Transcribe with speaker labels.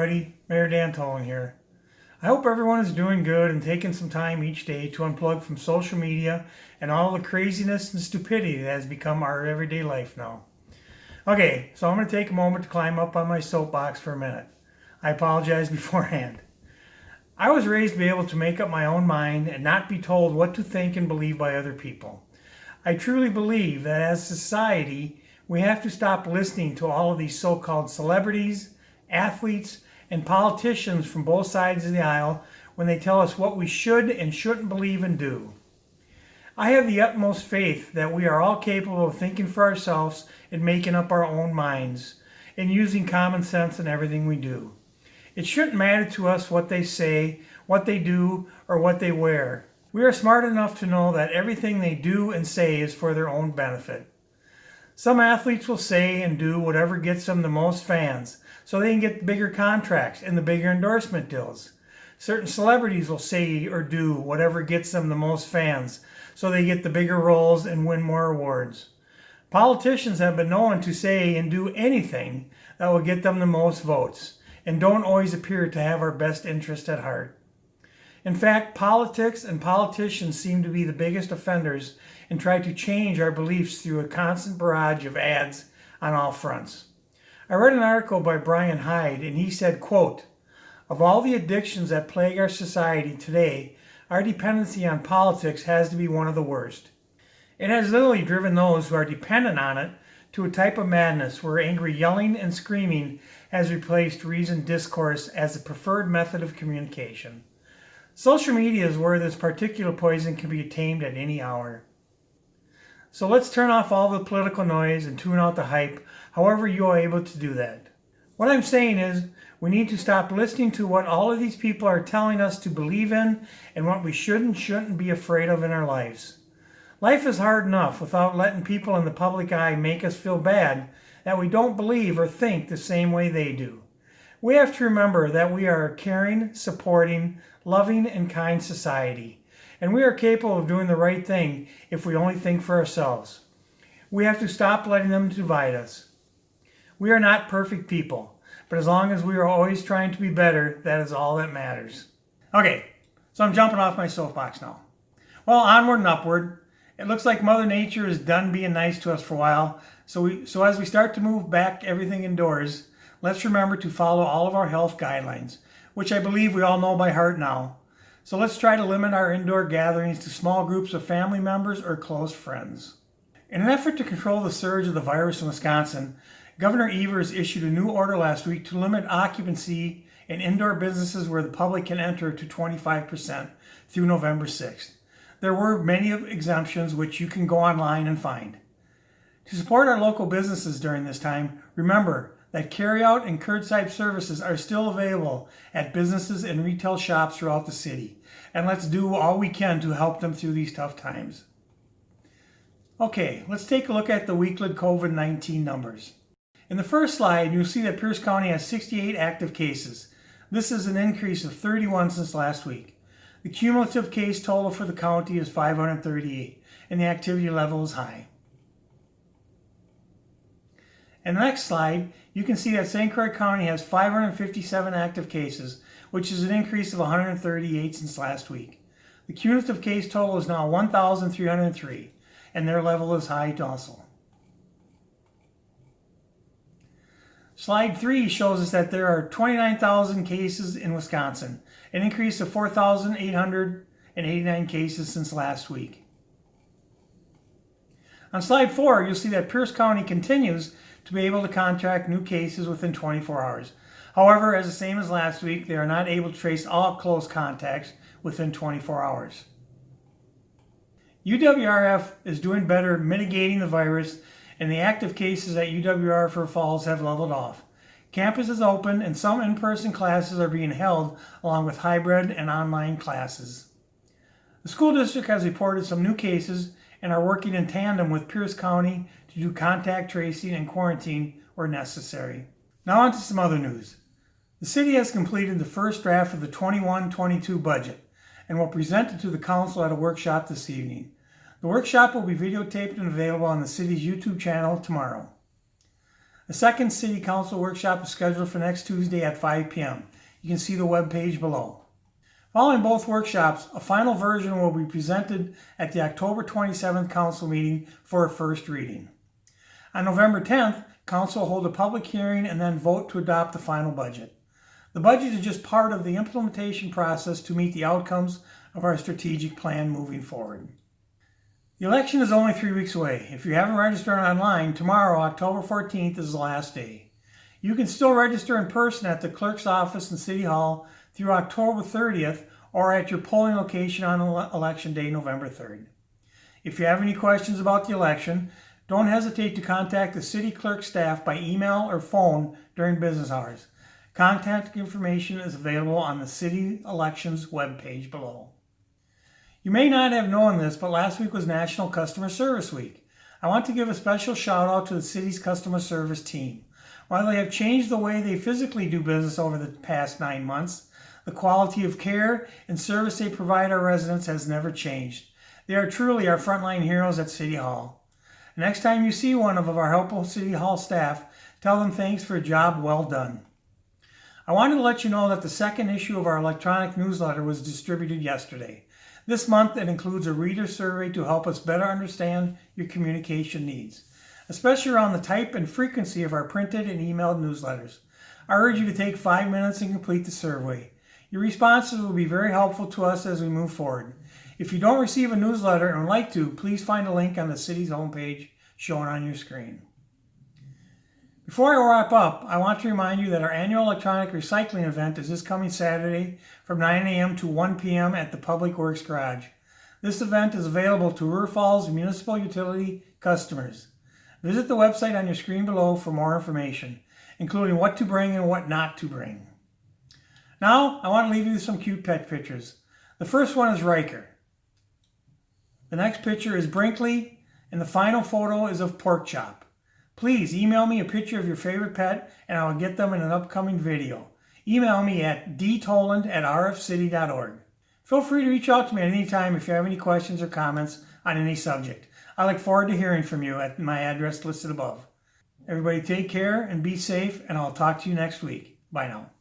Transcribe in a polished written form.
Speaker 1: everybody. Mayor Dan Tolan here. I hope everyone is doing good and taking some time each day to unplug from social media and all the craziness and stupidity that has become our everyday life now. Okay, so I'm going to take a moment to climb up on my soapbox for a minute. I apologize beforehand. I was raised to be able to make up my own mind and not be told what to think and believe by other people. I truly believe that as a society, we have to stop listening to all of these so-called celebrities, athletes, and politicians from both sides of the aisle when they tell us what we should and shouldn't believe and do. I have the utmost faith that we are all capable of thinking for ourselves and making up our own minds and using common sense in everything we do. It shouldn't matter to us what they say, what they do, or what they wear. We are smart enough to know that everything they do and say is for their own benefit. Some athletes will say and do whatever gets them the most fans, so they can get the bigger contracts and the bigger endorsement deals. Certain celebrities will say or do whatever gets them the most fans, so they get the bigger roles and win more awards. Politicians have been known to say and do anything that will get them the most votes, and don't always appear to have our best interest at heart. In fact, politics and politicians seem to be the biggest offenders and try to change our beliefs through a constant barrage of ads on all fronts. I read an article by Brian Hyde, and he said, quote, "Of all the addictions that plague our society today, our dependency on politics has to be one of the worst. It has literally driven those who are dependent on it to a type of madness where angry yelling and screaming has replaced reasoned discourse as the preferred method of communication. Social media is where this particular poison can be tamed at any hour. So let's turn off all the political noise and tune out the hype, however you are able to do that. What I'm saying is, we need to stop listening to what all of these people are telling us to believe in and what we should and shouldn't be afraid of in our lives. Life is hard enough without letting people in the public eye make us feel bad that we don't believe or think the same way they do. We have to remember that we are a caring, supporting, loving, and kind society, and we are capable of doing the right thing if we only think for ourselves. We have to stop letting them divide us. We are not perfect people, but as long as we are always trying to be better, that is all that matters." Okay, so I'm jumping off my soapbox now. Well, onward and upward. It looks like Mother Nature is done being nice to us for a while, so as we start to move back everything indoors, let's remember to follow all of our health guidelines, which I believe we all know by heart now. So let's try to limit our indoor gatherings to small groups of family members or close friends. In an effort to control the surge of the virus in Wisconsin, Governor Evers issued a new order last week to limit occupancy in indoor businesses where the public can enter to 25% through November 6th. There were many exemptions which you can go online and find. To support our local businesses during this time, remember that carryout and curbside services are still available at businesses and retail shops throughout the city, and let's do all we can to help them through these tough times. Okay, let's take a look at the weekly COVID-19 numbers. In the first slide, you'll see that Pierce County has 68 active cases. This is an increase of 31 since last week. The cumulative case total for the county is 538, and the activity level is high. In the next slide, you can see that St. Croix County has 557 active cases, which is an increase of 138 since last week. The cumulative case total is now 1,303, and their level is high also. Slide 3 shows us that there are 29,000 cases in Wisconsin, an increase of 4,889 cases since last week. On slide 4, you'll see that Pierce County continues to be able to contact new cases within 24 hours. However, as the same as last week, they are not able to trace all close contacts within 24 hours. UWRF is doing better mitigating the virus, and the active cases at UWR for Falls have leveled off. Campus is open, and some in-person classes are being held along with hybrid and online classes. The school district has reported some new cases and are working in tandem with Pierce County to do contact tracing and quarantine where necessary. Now on to some other news. The city has completed the first draft of the 21-22 budget and will present it to the council at a workshop this evening. The workshop will be videotaped and available on the city's YouTube channel tomorrow. The second City Council workshop is scheduled for next Tuesday at 5 p.m. You can see the web page below. Following both workshops, a final version will be presented at the October 27th Council meeting for a first reading. On November 10th, Council will hold a public hearing and then vote to adopt the final budget. The budget is just part of the implementation process to meet the outcomes of our strategic plan moving forward. The election is only 3 weeks away. If you haven't registered online, tomorrow, October 14th, is the last day. You can still register in person at the clerk's office in City Hall through October 30th or at your polling location on Election Day, November 3rd. If you have any questions about the election, don't hesitate to contact the City Clerk staff by email or phone during business hours. Contact information is available on the City Elections webpage below. You may not have known this, but last week was National Customer Service Week. I want to give a special shout out to the city's customer service team. While they have changed the way they physically do business over the past 9 months, the quality of care and service they provide our residents has never changed. They are truly our frontline heroes at City Hall. Next time you see one of our helpful City Hall staff, tell them thanks for a job well done. I wanted to let you know that the second issue of our electronic newsletter was distributed yesterday. This month it includes a reader survey to help us better understand your communication needs, especially around the type and frequency of our printed and emailed newsletters. I urge you to take 5 minutes and complete the survey. Your responses will be very helpful to us as we move forward. If you don't receive a newsletter and would like to, please find a link on the city's homepage shown on your screen. Before I wrap up, I want to remind you that our annual electronic recycling event is this coming Saturday from 9 a.m. to 1 p.m. at the Public Works Garage. This event is available to River Falls Municipal Utility customers. Visit the website on your screen below for more information, including what to bring and what not to bring. Now, I want to leave you with some cute pet pictures. The first one is Riker. The next picture is Brinkley, and the final photo is of Pork Chop. Please email me a picture of your favorite pet and I will get them in an upcoming video. Email me at dtoland@rfcity.org. Feel free to reach out to me at any time if you have any questions or comments on any subject. I look forward to hearing from you at my address listed above. Everybody take care and be safe, and I'll talk to you next week. Bye now.